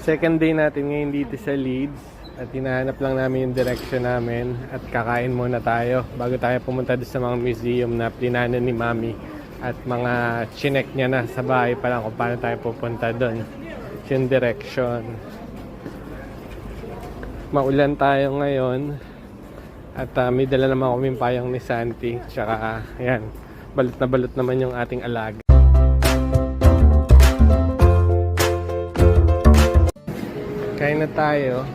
Second day natin ngayon dito sa Leeds at hinahanap lang namin yung direction namin at kakain muna tayo bago tayo pumunta doon sa mga museum na plinanan ni Mami at mga chinek niya na sa bahay pa lang kung paano tayo pupunta doon. Yung direction. Maulan tayo ngayon at may dala naman kaming payong ni Santi tsaka ayan, balot na balot naman yung ating alaga. Kain na tayo.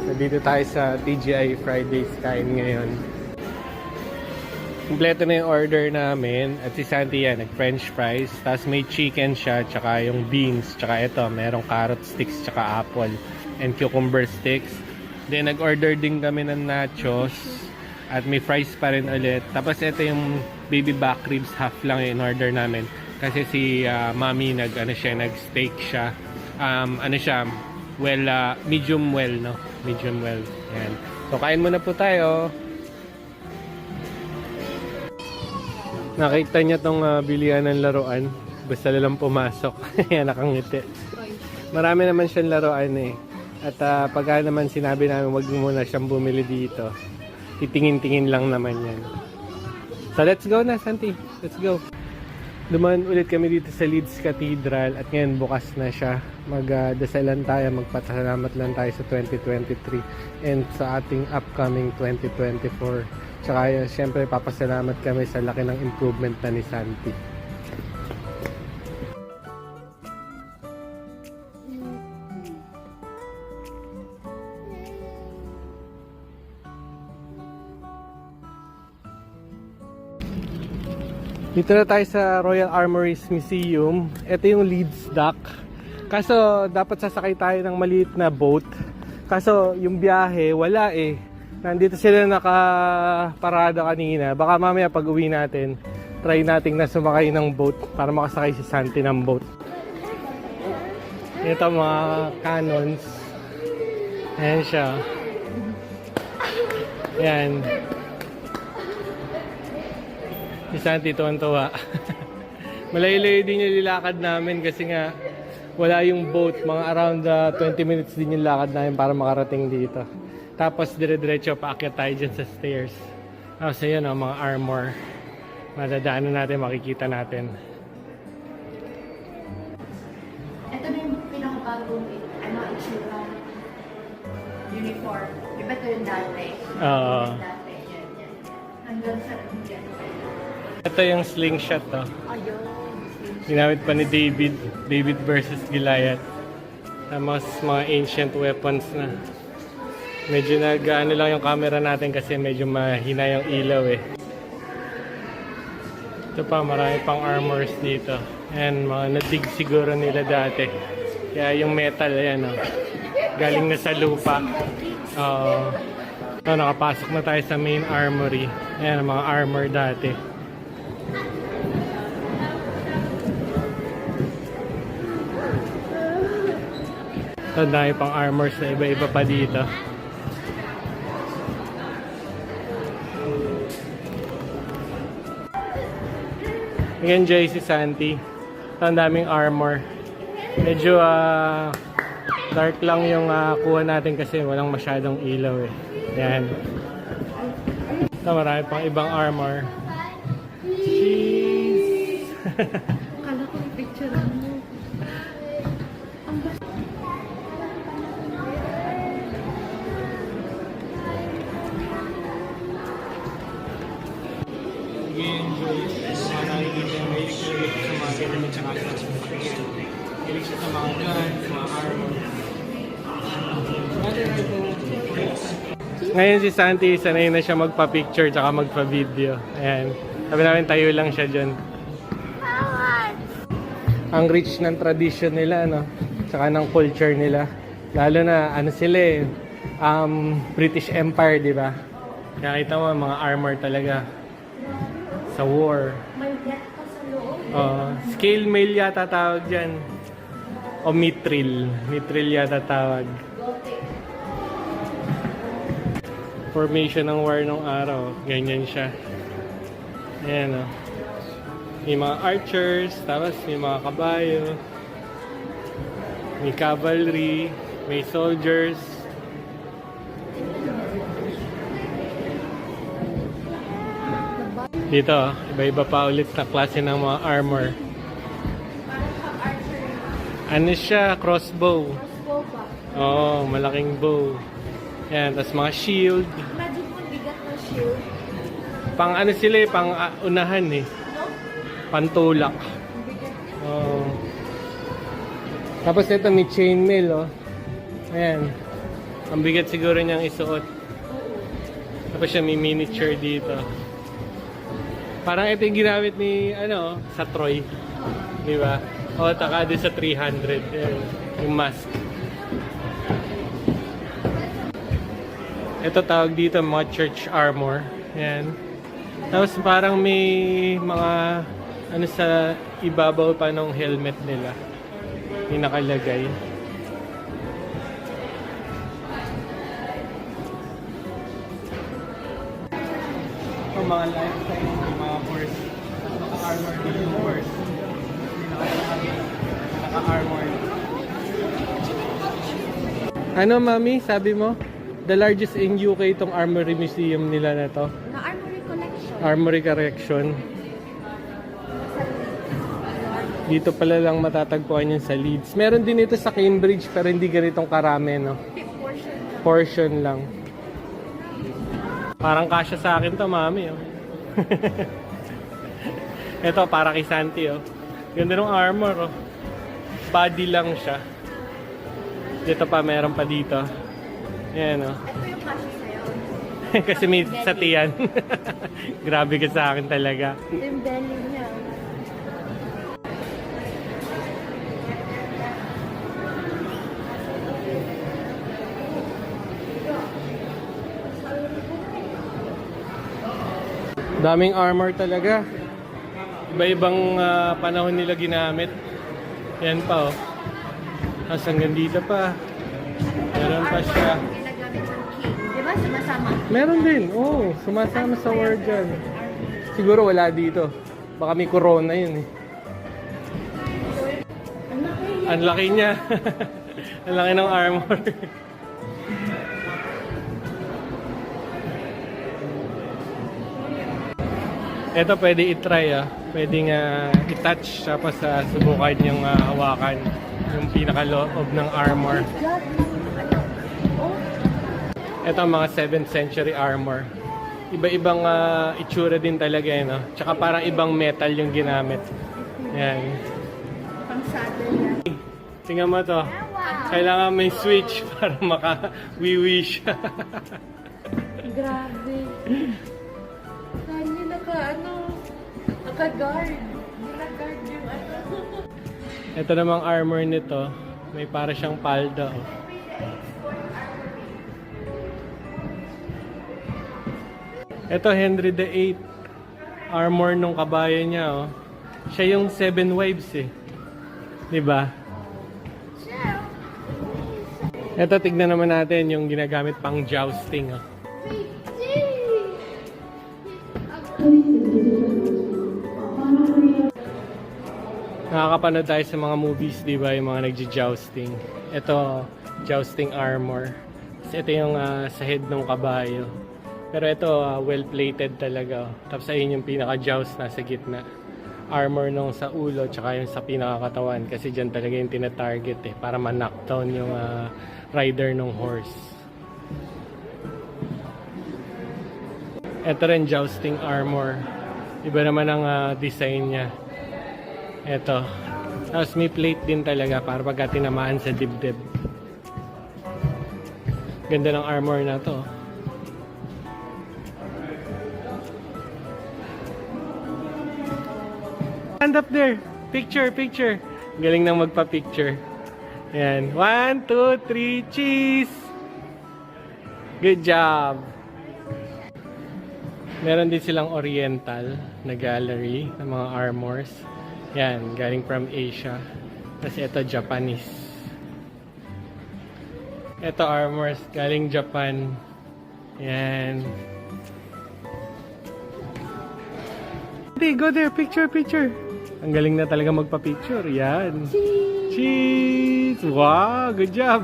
Nandito tayo sa TGI Fridays kain ngayon. Kompleto na yung order namin. At si Santi yan, nag-french fries. Tapos may chicken siya, tsaka yung beans. Tsaka ito, merong carrot sticks, tsaka apple. And cucumber sticks. Then nag-order din kami ng nachos. At may fries pa rin ulit. Tapos ito yung baby back ribs, half lang yung order namin. Kasi si Mami nag-steak siya. Medium well, no? Medium well. Yan. So, kain muna po tayo. Nakita niya tong bilihan ng laruan. Basta lang pumasok. Yan, nakangiti. Marami naman siyang laruan eh. At pagka naman sinabi namin wag muna siyang bumili dito, titingin-tingin lang naman yan. So, let's go na, Santi. Let's go. Dumaan ulit kami dito sa Leeds Cathedral at ngayon bukas na siya. Magdasalan tayo, magpasalamat lang tayo sa 2023 and sa ating upcoming 2024. Tsaka syempre papasalamat kami sa laki ng improvement na ni Santi. Dito na tayo sa Royal Armouries Museum. Ito yung Leeds Dock. Kaso dapat sasakay tayo ng maliit na boat. Kaso yung biyahe wala eh. Nandito sila nakaparada kanina. Baka mamaya pag uwi natin, try nating na sumakay ng boat para makasakay si Santi ng boat. Ito mga cannons. Ayan siya. Ayan. Si Santi tuwan-tuwa. Malayo-layo din yung nilakad namin kasi nga wala yung boat. Mga around 20 minutes din yung lakad namin para makarating dito. Tapos dire-diretso paakyat tayo dyan sa stairs. So yun mga armor. Madadaanan natin, makikita natin. Ito na yung pinakabagong itsura. Uniform. Diba ito yung dati? Oo. Dati, yan. Hanggang sa yan. Ito yung slingshot to. Ayun. Ginamit pa ni David versus Goliath. Tapos mga ancient weapons na. Medyo nag-ano lang yung camera natin kasi medyo mahina yung ilaw eh. Ito pa, marami pang armors dito. Ayan, mga nadig siguro nila dati. Kaya yung metal, ayan galing na sa lupa. Nakapasok na tayo sa main armory. Ayan, mga armor dati. Ang dami pang armors na iba-iba pa dito. Nag-enjoy si Santi. Ang daming armor. Medyo dark lang yung kuha natin kasi walang masyadong ilaw eh. Yan. Ito, marami pang ibang armor. Cheese! Kala ko yung picture mo. Nag-enjoy. Nakikita yung may experience sa mga ganyan tsaka sa hilig siya sa mga guns, mga armor. Ngayon si Santi, sanay na siya magpa-picture tsaka magpa-video. Ayan. Sabi namin tayo lang siya dyan. Ang rich ng tradition nila, no? Tsaka ng culture nila. Lalo na, sila eh, British Empire, di ba? Kaya kita mo, mga armor talaga. Sa war. May yak pa sa loob. Scale mail yata tawag dyan. O mithril. Mithril yata tawag. Formation ng war nung araw. Ganyan siya. Ayan May mga archers. Tapos may mga kabayo. May cavalry, may soldiers. Dito, iba-iba pa ulit na klase ng mga armor. Parang pang-archery. Ano siya? Crossbow. Crossbow ba? Oo, malaking bow. Yan, tapos mga shield. Imagine mo bigat ng shield. Pang ano sila eh, pang unahan eh. No? Pantulak. Ang bigat niya. Oo. Tapos ito may chainmail oh. Ayan. Ang bigat siguro niyang isuot. Tapos siya may miniature dito. Parang ito yung ginamit ni, ano, sa Troy. Di ba? O, taka din sa 300. Ayan, yung mask. Ito tawag dito, mga church armor. Ayan. Tapos parang may mga, ano sa ibabaw pa ng helmet nila. Yung nakalagay. Ito mga lifestyle ng mga horse. Naka-armor din yung horse. Naka-armor. Ano mami, sabi mo? The largest in UK itong Armory Museum nila na to. Na Armory Collection. Armory Correction. Dito pala lang matatagpuan yun sa Leeds. Meron din ito sa Cambridge pero hindi ganitong karami, no? Portion lang. Portion lang. Parang kasya sa akin to, mami, oh. Ito, para kay Santi, oh. Ganda ng armor, oh. Body lang siya. Dito pa, meron pa dito. Ayan, oh. Ito yung kasya sa'yo. Kasi may sa tiyan. Grabe ka sa akin talaga. Ito yung belly niya. Daming armor talaga. Iba-ibang panahon nila ginamit. Yan pa, oh. Tapos hanggang dito pa. Meron pa siya. Ginagamit ng king. Di ba? Sumasama. Meron din. Oo, sumasama sa war dyan. Siguro wala dito. Baka may corona yun eh. Ang laki niya. Ang laki ng armor. Ito pwede i-try ah. Pwede nga i-touch tapos subukan yung hawakan. Yung pinaka-loob ng armor. Ito ang mga 7th century armor. Iba-ibang itsura din talaga eh, no? Tsaka parang ibang metal yung ginamit. Yan. Pang saddle yan. Tingnan mo to. Kailangan may switch para maka-wiwi siya. Grabe. Dahil naka-guard. Naka-guard yung ano. Ito namang armor nito. May para siyang palda. Oh. Ito Henry VIII. Armor nung kabayo niya. Oh. Siya yung 7 wives eh. Diba? Ito tignan naman natin yung ginagamit pang jousting. Oh. Nakakapanood tayo sa mga movies, di ba? Yung mga nagji-jousting. Ito, jousting armor. Kasi ito yung sa head ng kabayo. Pero ito, well-plated talaga. Tapos ayun yung pinaka-joust nasa gitna. Armor nung sa ulo, tsaka yung sa pinakakatawan. Kasi dyan talaga yung tina-target eh. Para ma-knockdown yung rider ng horse. Ito rin, jousting armor. Iba naman ang design niya. Ito. Tapos may plate din talaga para pagka tinamaan sa dibdib. Ganda ng armor na to. Stand up there. Picture, picture. Galing nang magpa-picture. Ayan. 1, 2, 3, cheese! Good job! Meron din silang oriental na gallery ng mga armors. Yan, galing from Asia. Tapos ito, Japanese. Ito, armors, galing Japan. Yan. Hey, go there, picture, picture. Ang galing na talaga magpa-picture. Yan. Cheese! Wow! Good job!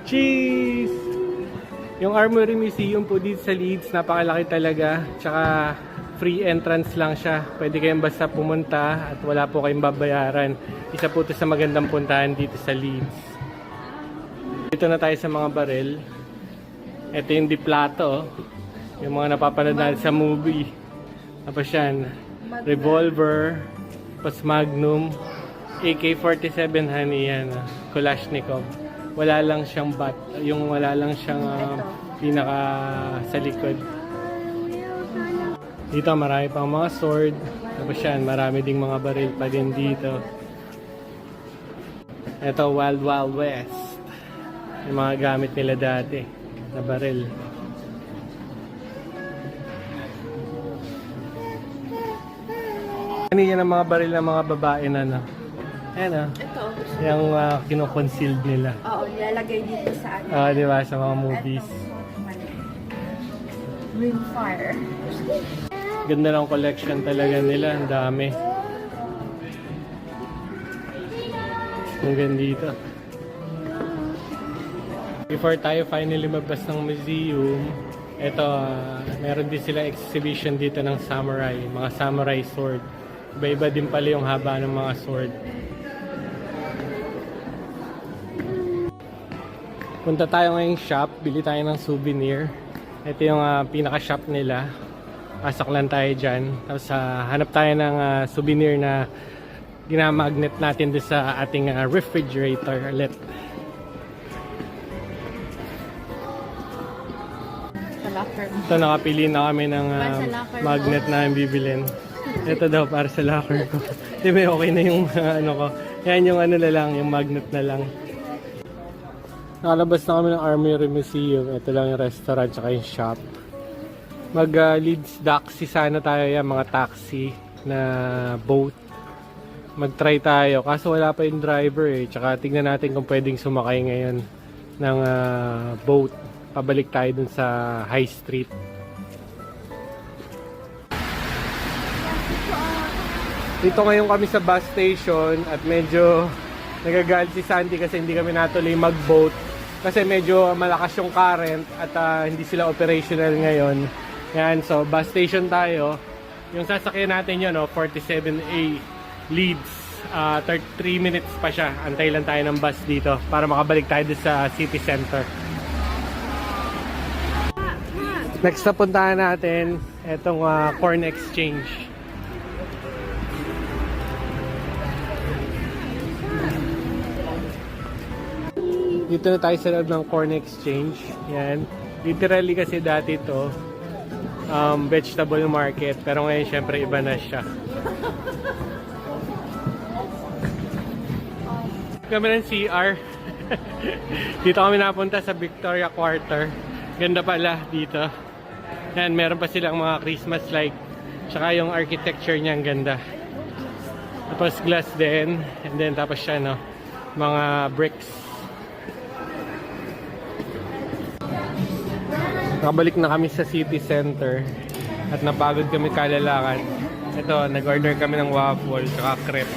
Cheese! Yung Armory Museum po dito sa Leeds, napakalaki talaga. Tsaka free entrance lang siya. Pwede kayong basta pumunta at wala po kayong babayaran. Isa po ito sa magandang puntahan dito sa Leeds. Dito na tayo sa mga baril. Ito yung diplato. Yung mga napapanood natin sa movie. Tapos yan, revolver, pas magnum, AK-47 honey yan, Kalashnikov. Wala lang siyang bat, yung wala lang siyang pinaka sa likod. Dito marami pang mga sword. Tapos yan, marami ding mga baril pa din dito. Ito, Wild Wild West. Yung mga gamit nila dati na baril. Ano yan ang mga baril ng mga babae na no? Ayan o. Ito. Yung kino-concealed nila. Oo, nilalagay dito sa ano. Di ba? Sa mga movies. Rimfire. Ganda ng collection talaga nila. Ang dami. Hanggang dito. Before tayo finally mabas ng museum, ito, meron din sila exhibition dito ng samurai. Mga samurai sword. Iba-iba din pala yung haba ng mga sword. Punta tayo ngayong shop, bili tayo ng souvenir. Ito yung pinaka-shop nila. Pasok lang tayo dyan. Tapos hanap tayo ng souvenir na ginamagnet natin doon sa ating refrigerator ulit. Sa locker. Ito, nakapili na kami ng Sa locker mo. magnet na yung bibilin. Ito daw para sa locker ko. Di ba okay na yung ano ko. Yan yung ano na lang, yung magnet na lang. Nakalabas na kami ng Armory Museum. Ito lang yung restaurant tsaka yung shop. Leeds taxi sana tayo yan, mga taxi na boat. Mag-try tayo. Kaso wala pa yung driver eh. Tsaka tingnan natin kung pwedeng sumakay ngayon ng boat. Pabalik tayo dun sa High Street. Dito ngayon kami sa bus station at medyo nagagalit si Sandy kasi hindi kami natuloy mag-boat kasi medyo malakas yung current at hindi sila operational ngayon. Yan, so bus station tayo. Yung sasakyan natin yun, 47A Leeds. 33 minutes pa siya. Antay lang tayo ng bus dito para makabalik tayo sa city center. Next na puntahan natin itong Corn Exchange. Dito na tayo sa loob ng Corn Exchange. Yan. Literally kasi dati to vegetable market. Pero ngayon syempre iba na siya. Kami ng CR. Dito kami napunta sa Victoria Quarter. Ganda pala dito. Yan, meron pa silang mga Christmas light. Tsaka yung architecture niya ang ganda. Tapos glass din. And then tapos siya mga bricks. Nakabalik na kami sa city center at napagod kami kalalakad. Ito, nag-order kami ng waffle tsaka crepe.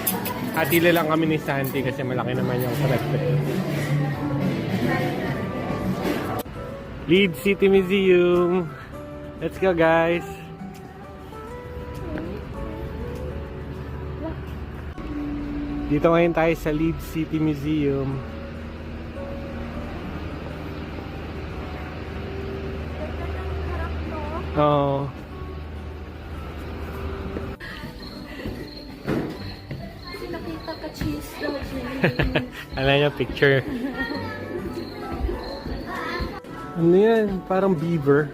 Hatili lang kami ni Santi kasi malaki naman yung crepe. Leeds City Museum. Let's go guys. Dito ngayon tayo sa Leeds City Museum. Oo. Kasi nakita ka cheese daw. Alam niya, picture. Ano yan? Parang beaver.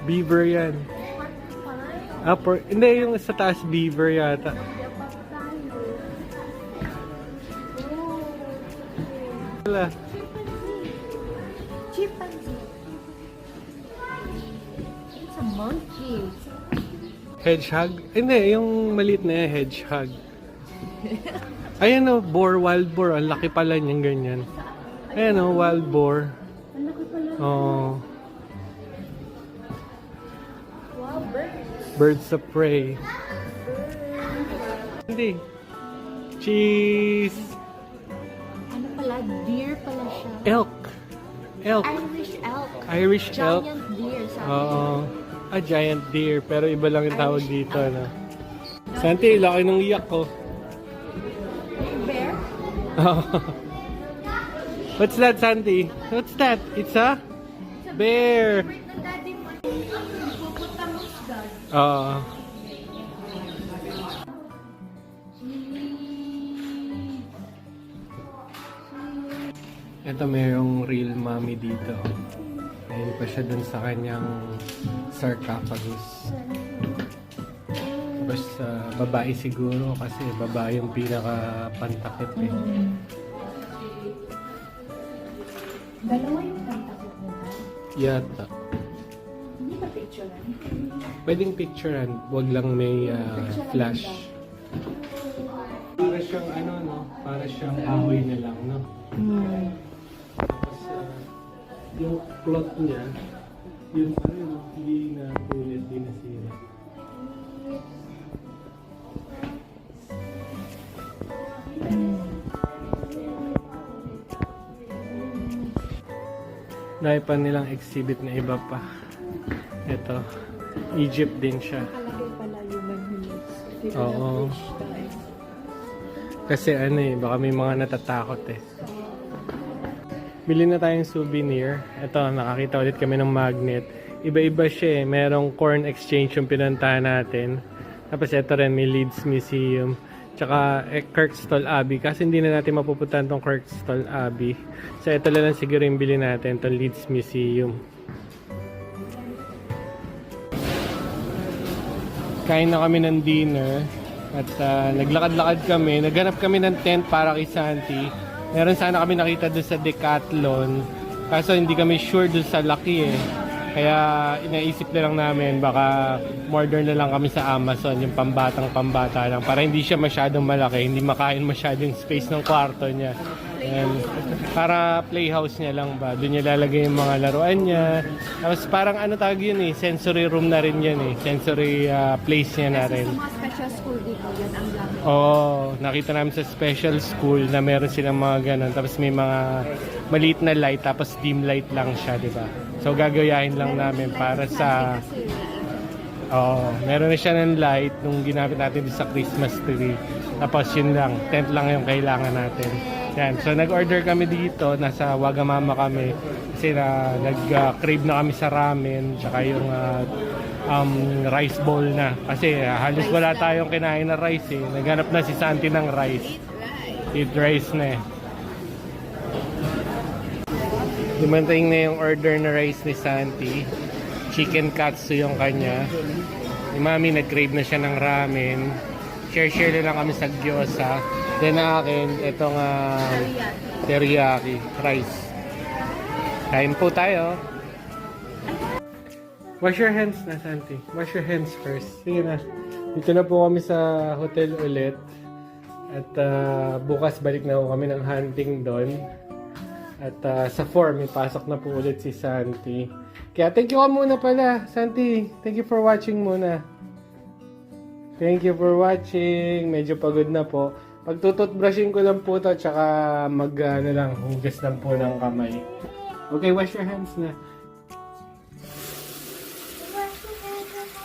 Beaver yan. Hindi, yung sa taas beaver yata. Wala. Chimpanzee. It's a monkey. Hedgehog? Hindi, yung maliit na yan, hedgehog. Ayan boar, wild boar. Ang laki pala niyan, ganyan. Ayan wild boar. Ang laki pala. Oh. Wow, bird. Birds of prey. Hindi. Cheese. Ano pala? Deer pala siya. Elk. Elk. Irish elk. Irish elk. Giant deer. Sabi. Oo. Giant deer. Pero iba lang yung tawag dito, no? Santi, laki nung iyak ko. Bear? What's that, Santi? What's that? It's a bear. Wait, ng daddy mo. Pupunta mo sa dad. Oo. Ito mayroong real mommy dito. Ayun pa siya dun sa kanyang sarcophagus. Tapos babae siguro kasi babae yung pinaka-pantakit eh. Dalawa yung pantakot mo ba? Yata. Hindi ba picturean? Pwedeng picturean, wag lang may flash. Para siyang ano no, para siyang ahoy na lang no. Tapos yung plot niya, yun pa rin, no? Hindi na ulit, hindi nasira. Dahil pa nilang exhibit na iba pa. Ito, Egypt din siya. Nakalagay pala human wheels. Oo. Kasi ano eh, baka may mga natatakot eh. Bili na tayong souvenir. Ito, nakakita ulit kami ng magnet. Iba-iba siya eh. Merong corn exchange yung pinuntahan natin. Tapos ito rin, may Leeds Museum. Tsaka Kirkstall Abbey. Kasi hindi na natin mapupuntahan tong Kirkstall Abbey. So ito lang siguro yung bili natin, itong Leeds Museum. Kain na kami ng dinner. At naglakad-lakad kami. Naghanap kami ng tent para kay Santi. Meron sana kami nakita doon sa Decathlon. Kaso hindi kami sure doon sa Lucky eh. Kaya inaisip na lang namin baka order na lang kami sa Amazon yung pambatang-pambata lang para hindi siya masyadong malaki, hindi makain masyadong space ng kwarto niya. And para playhouse niya lang ba, doon niya lalagay yung mga laruan niya. Tapos parang ano tawag yun eh, sensory room na rin yan eh, sensory place niya na rin. Sa mga special school dito, yan ang gamit. Oo, nakita namin sa special school na meron silang mga ganun. Tapos may mga maliit na light, tapos dim light lang siya, di ba? So gagayahin lang namin para sa... Oo, meron na siya ng light nung ginamit natin sa Christmas tree. Tapos yun lang, tent lang yung kailangan natin. Yan, so nag-order kami dito, nasa Wagamama kami. Kasi nag-crave na kami sa ramen, tsaka yung rice bowl na. Kasi halos wala tayong kinain na rice eh. Naghanap na si Santi ng rice. Eat rice na eh. Dumating na yung order na rice ni Santi. Chicken katsu yung kanya. Ni Mami nag-crave na siya ng ramen. Share na lang kami sa gyoza. Then akin, itong teriyaki rice. Kain po tayo. Wash your hands na, Santi. Wash your hands first. Sige na. Dito na po kami sa hotel ulit. At bukas balik na po kami ng hunting doon. At sa 4, may pasok na po ulit si Santi. Kaya thank you ka muna pala, Santi. Thank you for watching muna. Thank you for watching. Medyo pagod na po. Pagtututbrushing ko lang po ito, tsaka hugas lang po ng kamay. Okay, wash your hands na.